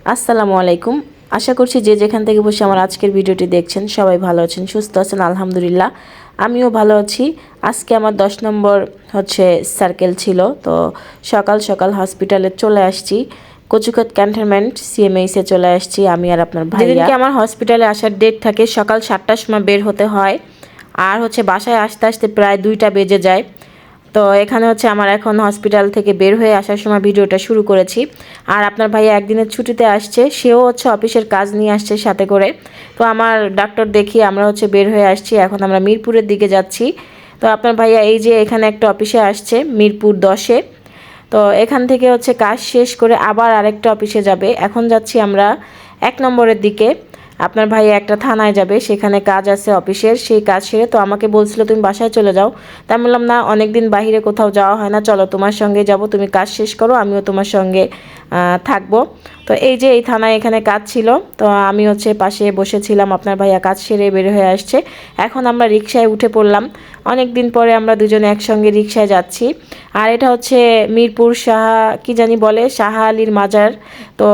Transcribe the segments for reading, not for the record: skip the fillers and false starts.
আসসালামু আলাইকুম। আশা করছি যে যেখান থেকে বসে আমার আজকের ভিডিওটি দেখছেন সবাই ভালো আছেন, সুস্থ আছেন। আলহামদুলিল্লাহ আমিও ভালো আছি। আজকে আমার 10 নম্বর সার্কেল ছিল, তো সকাল সকাল হসপিটালে চলে আসছি। কচুকাট ক্যান্টনমেন্ট সিএমএইসে চলে আসছি আমি আর আপনার ভাইয়া। যেদিনকে আমার হসপিটালে আসার ডেট থাকে সকাল 7টার সময় বের হতে হয়, আর বাসায় আসতে আসতে প্রায় 2টা বেজে যায়। তো এখানে আমার এখন হসপিটাল থেকে বের হয়ে আসার সময় ভিডিওটা শুরু করেছি। আর আপনার ভাইয়া একদিনের ছুটিতে আসছে, সেও অফিসের কাজ নিয়ে আসছে সাথে করে। তো আমার ডাক্তার দেখিয়ে আমরা বের হয়ে আসছি। এখন আমরা মিরপুরের দিকে যাচ্ছি। তো আপনার ভাইয়া এই যে এখানে একটা অফিসে আসছে মিরপুর 10-এ। তো এখান থেকে কাজ শেষ করে আবার আরেকটা অফিসে যাবে। এখন যাচ্ছি আমরা 1 নম্বরের দিকে। আপনার ভাই একটা থানায় যাবে, সেখানে কাজ আছে অফিসের, সেই কাজ সেরে তো আমাকে বলছিল তুমি বাসায় চলে যাও। তাই বললাম না, অনেকদিন বাইরে কোথাও যাওয়া হয় না, চলো তোমার সঙ্গে যাব, তুমি কাজ শেষ করো, আমিও তোমার সঙ্গে থাকবো। তো এই যে এই থানায় এখানে কাজ ছিল, তো আমি পাশে বসেছিলাম। আপনার ভাইয়া কাজ সেরে বের হয়ে আসছে। এখন আমরা রিকশায় উঠে পড়লাম। অনেক দিন পরে আমরা দুজনে একসঙ্গে রিকশায় যাচ্ছি। আর এটা মিরপুর কি জানি বলে, শাহ আলীর মাজার। তো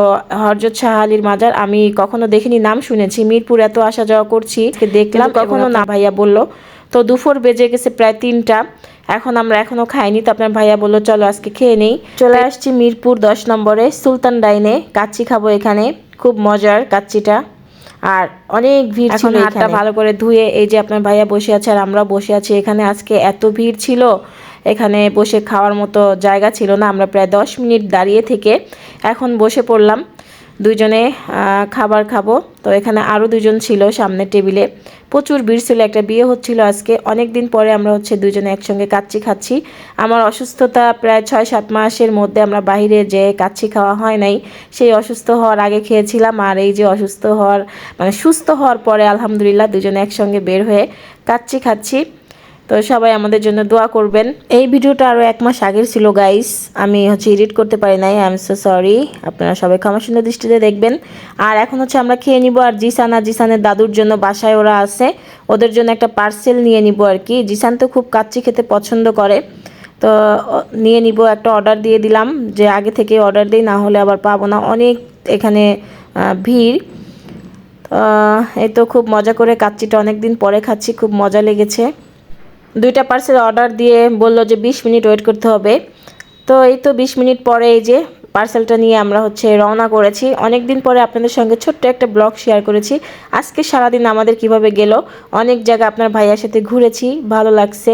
হযরত শাহ আলীর মাজার আমি কখনো দেখিনি, নাম শুনেছি। মিরপুর এত আসা যাওয়া করছি, দেখলাম কখনো না। ভাইয়া বলল। তো দুপুর বেজে গেছে প্রায় 3টা। এখন আমরা এখনো খাইনি। তো আপনার ভাইয়া বললো চলো আজকে খেয়ে নেই। চলে আসছি মিরপুর 10 নম্বরে সুলতান ডাইনে, কাচ্চি খাবো এখানে। খুব মজার কাচ্চিটা, আর অনেক ভিড় ছিল। হাতটা ভালো করে ধুয়ে এই যে আপনার ভাইয়া বসে আছে আর আমরা বসে আছি এখানে। আজকে এত ভিড় ছিল, এখানে বসে খাওয়ার মতো জায়গা ছিল না। আমরা প্রায় 10 মিনিট দাঁড়িয়ে থেকে এখন বসে পড়লাম, দুইজনে খাবার খাবো। তো এখানে আরও দুজন ছিল সামনে টেবিলে। প্রচুর ভিড় ছিল, একটা বিয়ে হচ্ছিল আজকে। অনেক দিন পরে আমরা দুজনে একসঙ্গে কাচ্চি খাচ্ছি। আমার অসুস্থতা প্রায় 6-7 মাসের মধ্যে আমরা বাইরে যে কাচ্চি খাওয়া হয় নাই, সেই অসুস্থ হওয়ার আগে খেয়েছিলাম। আর এই যে অসুস্থ হওয়ার সুস্থ হওয়ার পরে আলহামদুলিল্লাহ দুজনে একসঙ্গে বের হয়ে কাচ্চি খাচ্ছি। তো সবাই আমাদের জন্য দোয়া করবেন। এই ভিডিওটা আরও 1 মাস আগের ছিল গাইস, আমি এডিট করতে পারি নাই, আই এম সো সরি। আপনারা সবাই ক্ষমাসুন্দর দৃষ্টিতে দেখবেন। আর এখন আমরা খেয়ে নিব। আর জিসানের দাদুর জন্য বাসায় ওরা আছে, ওদের জন্য একটা পার্সেল নিয়ে নিব আর কি। জিসান তো খুব কাচ্চি খেতে পছন্দ করে, তো নিয়ে নিব। একটা অর্ডার দিয়ে দিলাম, যে আগে থেকে অর্ডার দিই, না হলে আবার পাবো না। অনেক এখানে ভিড়। এই তো খুব মজা করে কাচ্চিটা অনেক দিন পরে খাচ্ছি, খুব মজা লেগেছে। 2টা পার্সেল অর্ডার দিয়ে বললো যে 20 মিনিট ওয়েট করতে হবে। তো এই তো 20 মিনিট পরে এই যে পার্সেলটা নিয়ে আমরা রওনা করেছি। অনেক দিন পরে আপনাদের সঙ্গে ছোট্ট একটা ব্লগ শেয়ার করেছি। আজকে সারাদিন আমাদের কিভাবে গেল, অনেক জায়গা আপনার ভাইয়ার সাথে ঘুরেছি, ভালো লাগছে।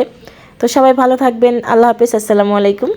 তো সবাই ভালো থাকবেন, আল্লাহ হাফেজ, আসসালামু আলাইকুম।